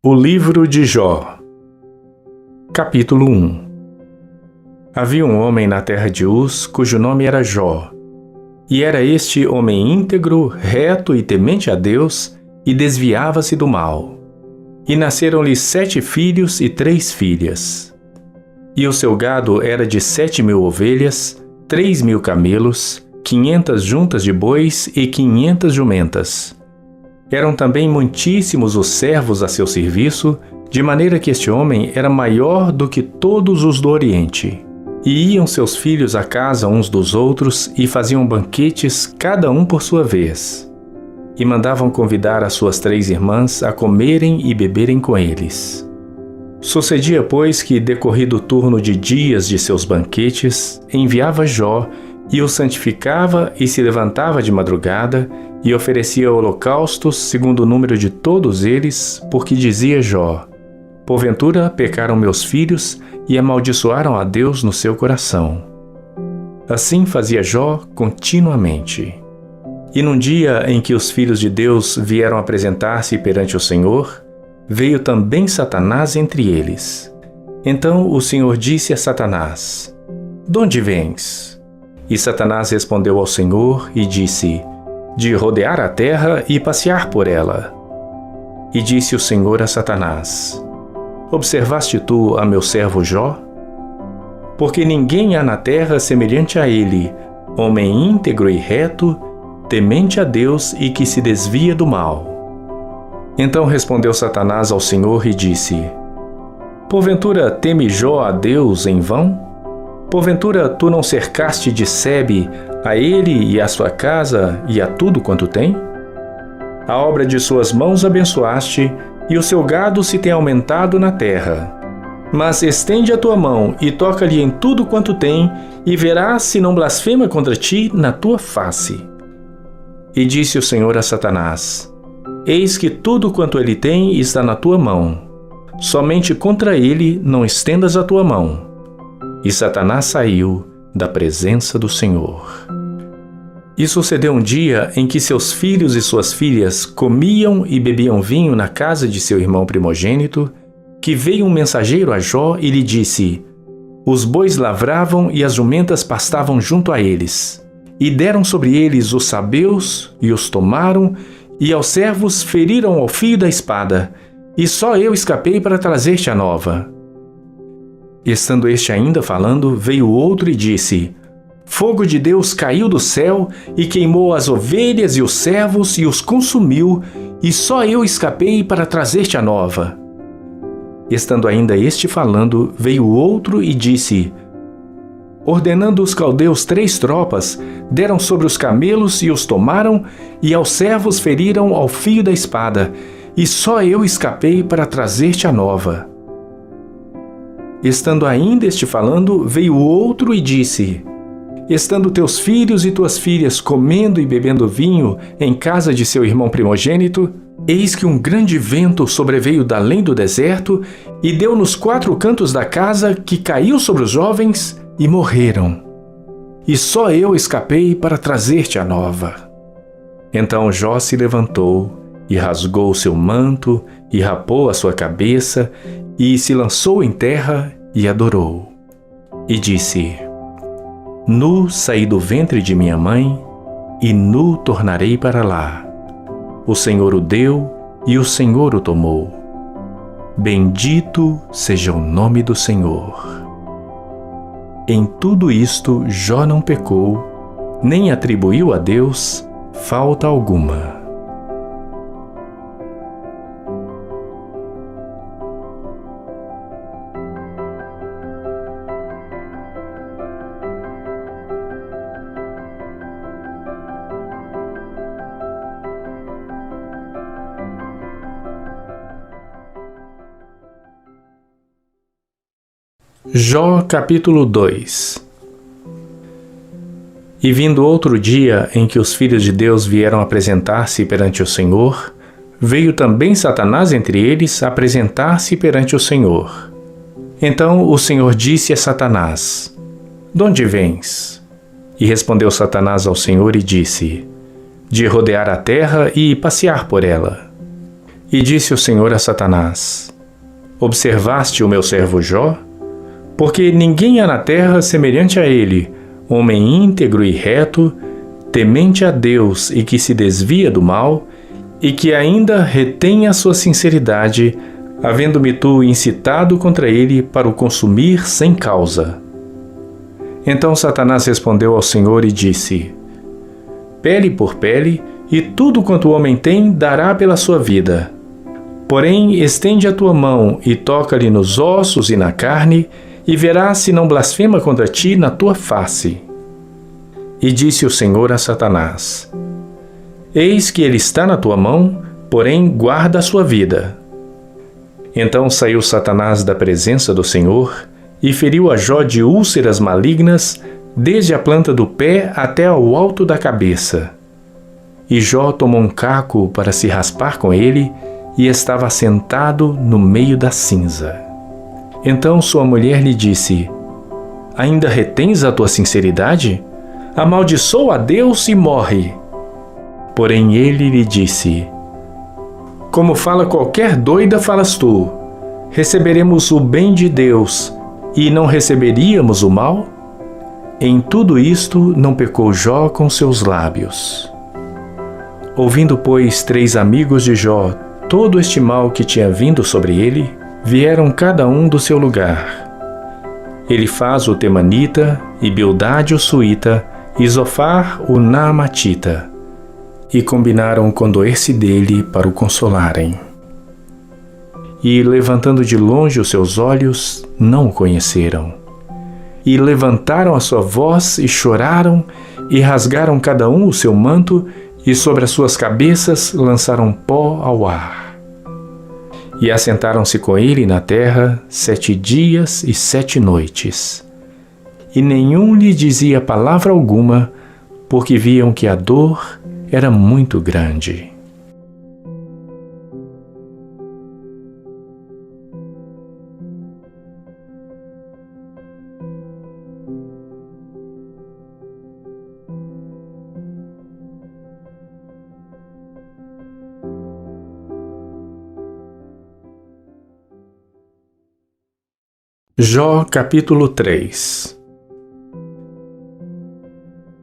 O livro de Jó. Capítulo 1. Havia um homem na terra de Uz, cujo nome era Jó. E era este homem íntegro, reto e temente a Deus, e desviava-se do mal. E nasceram-lhe 7 filhos e 3 filhas. E o seu gado era de 7.000 ovelhas, 3.000 camelos, 500 juntas de bois e 500 jumentas. Eram também muitíssimos os servos a seu serviço, de maneira que este homem era maior do que todos os do Oriente. E iam seus filhos à casa uns dos outros e faziam banquetes, cada um por sua vez. E mandavam convidar as suas 3 irmãs a comerem e beberem com eles. Sucedia, pois, que, decorrido o turno de dias de seus banquetes, enviava Jó, e o santificava e se levantava de madrugada, e oferecia holocaustos segundo o número de todos eles, porque dizia Jó: porventura pecaram meus filhos e amaldiçoaram a Deus no seu coração. Assim fazia Jó continuamente. E num dia em que os filhos de Deus vieram apresentar-se perante o Senhor, veio também Satanás entre eles. Então o Senhor disse a Satanás: donde vens? E Satanás respondeu ao Senhor e disse: de rodear a terra e passear por ela. E disse o Senhor a Satanás: observaste tu a meu servo Jó? Porque ninguém há na terra semelhante a ele, homem íntegro e reto, temente a Deus e que se desvia do mal. Então respondeu Satanás ao Senhor e disse: porventura teme Jó a Deus em vão? Porventura tu não cercaste de sebe a ele e a sua casa e a tudo quanto tem? A obra de suas mãos abençoaste, e o seu gado se tem aumentado na terra. Mas estende a tua mão e toca-lhe em tudo quanto tem, e verás se não blasfema contra ti na tua face. E disse o Senhor a Satanás: eis que tudo quanto ele tem está na tua mão. Somente contra ele não estendas a tua mão. E Satanás saiu da presença do Senhor. E sucedeu um dia em que seus filhos e suas filhas comiam e bebiam vinho na casa de seu irmão primogênito, que veio um mensageiro a Jó e lhe disse: os bois lavravam e as jumentas pastavam junto a eles. E deram sobre eles os sabeus e os tomaram, e aos servos feriram ao fio da espada, e só eu escapei para trazer-te a nova. Estando este ainda falando, veio outro e disse: fogo de Deus caiu do céu e queimou as ovelhas e os servos e os consumiu, e só eu escapei para trazer-te a nova. Estando ainda este falando, veio outro e disse: ordenando os caldeus 3 tropas, deram sobre os camelos e os tomaram, e aos servos feriram ao fio da espada, e só eu escapei para trazer-te a nova. Estando ainda este falando, veio outro e disse: estando teus filhos e tuas filhas comendo e bebendo vinho em casa de seu irmão primogênito, eis que um grande vento sobreveio da além do deserto e deu nos 4 cantos da casa, que caiu sobre os jovens e morreram. E só eu escapei para trazer-te a nova. Então Jó se levantou e rasgou o seu manto e rapou a sua cabeça e se lançou em terra e adorou. E disse: nu saí do ventre de minha mãe, e nu tornarei para lá. O Senhor o deu, e o Senhor o tomou. Bendito seja o nome do Senhor. Em tudo isto Jó não pecou, nem atribuiu a Deus falta alguma. Jó capítulo 2. E vindo outro dia em que os filhos de Deus vieram apresentar-se perante o Senhor, veio também Satanás entre eles apresentar-se perante o Senhor. Então o Senhor disse a Satanás: donde vens? E respondeu Satanás ao Senhor e disse: de rodear a terra e passear por ela. E disse o Senhor a Satanás: Observaste o meu servo Jó? Porque ninguém há na terra semelhante a ele, homem íntegro e reto, temente a Deus e que se desvia do mal, e que ainda retém a sua sinceridade, havendo-me tu incitado contra ele para o consumir sem causa. Então Satanás respondeu ao Senhor e disse: Pele por pele, e tudo quanto o homem tem dará pela sua vida. Porém, estende a tua mão e toca-lhe nos ossos e na carne, e verás se não blasfema contra ti na tua face. E disse o Senhor a Satanás: Eis que ele está na tua mão, porém guarda a sua vida. Então saiu Satanás da presença do Senhor, e feriu a Jó de úlceras malignas, desde a planta do pé até ao alto da cabeça. E Jó tomou um caco para se raspar com ele, e estava sentado no meio da cinza. Então sua mulher lhe disse: Ainda retens a tua sinceridade? Amaldiçoa a Deus e morre. Porém ele lhe disse: Como fala qualquer doida, falas tu. Receberemos o bem de Deus, e não receberíamos o mal? Em tudo isto não pecou Jó com seus lábios. Ouvindo, pois, 3 amigos de Jó todo este mal que tinha vindo sobre ele, vieram cada um do seu lugar. Elifaz o Temanita, e Bildade o Suíta, e Zofar o Naamatita, e combinaram condoer-se dele para o consolarem. E, levantando de longe os seus olhos, não o conheceram. E levantaram a sua voz e choraram, e rasgaram cada um o seu manto, e sobre as suas cabeças lançaram pó ao ar. E assentaram-se com ele na terra 7 dias e 7 noites. E nenhum lhe dizia palavra alguma, porque viam que a dor era muito grande. Jó capítulo 3.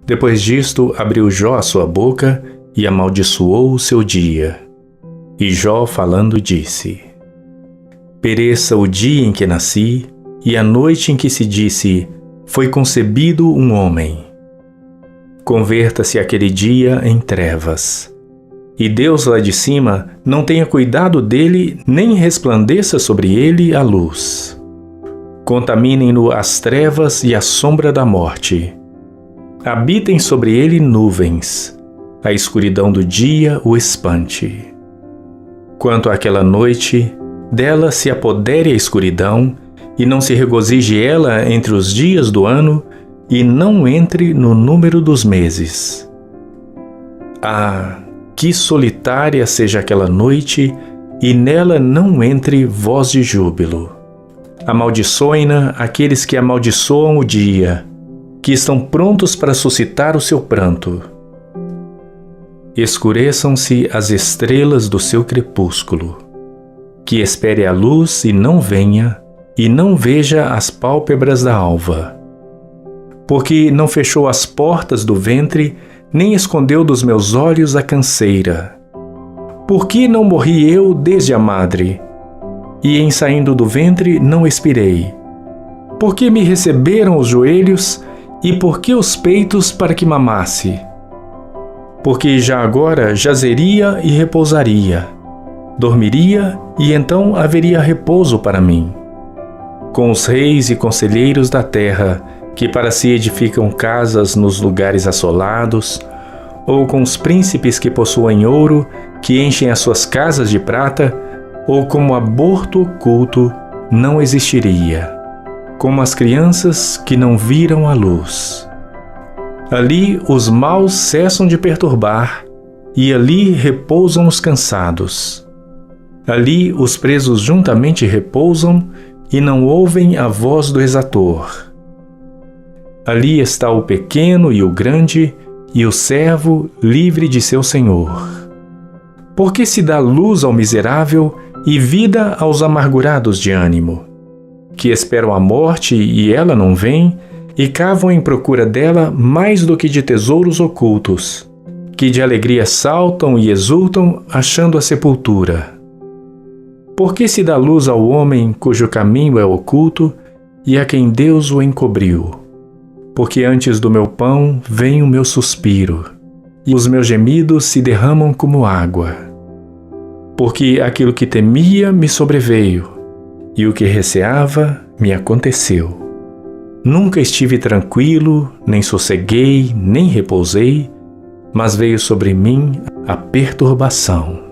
Depois disto, abriu Jó a sua boca e amaldiçoou o seu dia. E Jó, falando, disse: Pereça o dia em que nasci, e a noite em que se disse: foi concebido um homem. Converta-se aquele dia em trevas. E Deus lá de cima não tenha cuidado dele, nem resplandeça sobre ele a luz. Contaminem-no as trevas e a sombra da morte. Habitem sobre ele nuvens. A escuridão do dia o espante. Quanto àquela noite, dela se apodere a escuridão, e não se regozije ela entre os dias do ano, e não entre no número dos meses. Ah, que solitária seja aquela noite, e nela não entre voz de júbilo. Amaldiçoem-na aqueles que amaldiçoam o dia, que estão prontos para suscitar o seu pranto. Escureçam-se as estrelas do seu crepúsculo, que espere a luz e não venha, e não veja as pálpebras da alva. Porque não fechou as portas do ventre, nem escondeu dos meus olhos a canseira. Por que não morri eu desde a madre? E em saindo do ventre não expirei. Por que me receberam os joelhos, e por que os peitos para que mamasse? Porque já agora jazeria e repousaria, dormiria e então haveria repouso para mim. Com os reis e conselheiros da terra, que para si edificam casas nos lugares assolados, ou com os príncipes que possuem ouro, que enchem as suas casas de prata, ou como aborto oculto, não existiria, como as crianças que não viram a luz. Ali os maus cessam de perturbar, e ali repousam os cansados. Ali os presos juntamente repousam, e não ouvem a voz do exator. Ali está o pequeno e o grande, e o servo livre de seu senhor. Porque se dá luz ao miserável e vida aos amargurados de ânimo, que esperam a morte e ela não vem, e cavam em procura dela mais do que de tesouros ocultos, que de alegria saltam e exultam, achando a sepultura. Porque se dá luz ao homem cujo caminho é oculto, e a quem Deus o encobriu. Porque antes do meu pão vem o meu suspiro, e os meus gemidos se derramam como água. Porque aquilo que temia me sobreveio, e o que receava me aconteceu. Nunca estive tranquilo, nem sosseguei, nem repousei, mas veio sobre mim a perturbação.